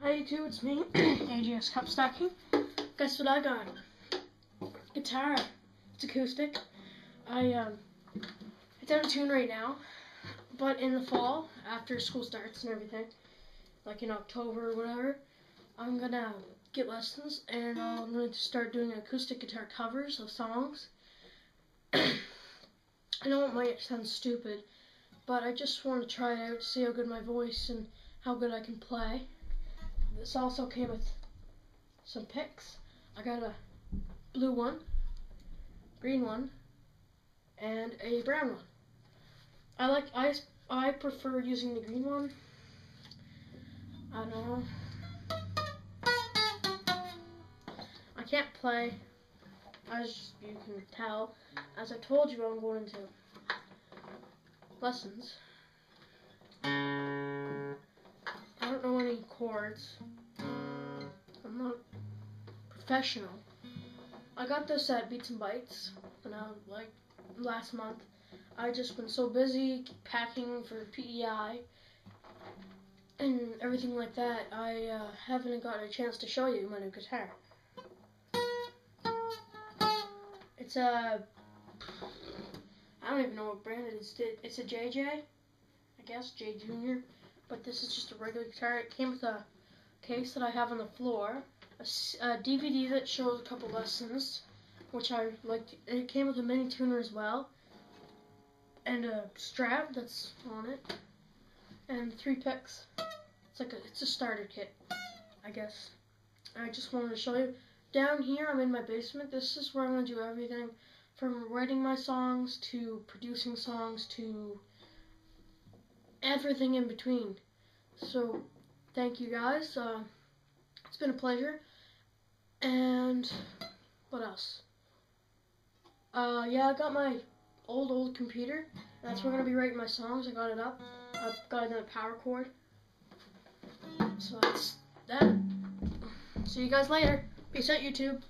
Hi YouTube, it's me, AGS Cup Stacking. Guess what I got? Guitar. It's acoustic. It's out of tune right now, but in the fall, after school starts and everything, like in October or whatever, I'm gonna get lessons and I'm gonna start doing acoustic guitar covers of songs. I know it might sound stupid, but I just want to try it out to see how good my voice and how good I can play. This also came with some picks. I got a blue one, green one, and a brown one. I prefer using the green one. I don't know. I can't play, as you can tell. As I told you, I'm going into lessons. I don't know any chords. I'm not professional. I got this at Beats and Bytes like last month. I just been so busy packing for PEI and everything like that. I haven't got a chance to show you my new guitar. It's a, I don't even know what brand it is. It's a JJ, I guess, J Junior. But this is just a regular guitar. It came with a case that I have on the floor, a DVD that shows a couple lessons, which I liked. It came with a mini tuner as well, and a strap that's on it, and 3 picks. It's a starter kit, I guess. I just wanted to show you. Down here, I'm in my basement. This is where I'm going to do everything from writing my songs to producing songs to everything in between. So, thank you guys. It's been a pleasure. And what else? Yeah, I got my old computer. That's where I'm gonna be writing my songs. I got it up. I've got another power cord. So that's that. See you guys later. Peace out, YouTube.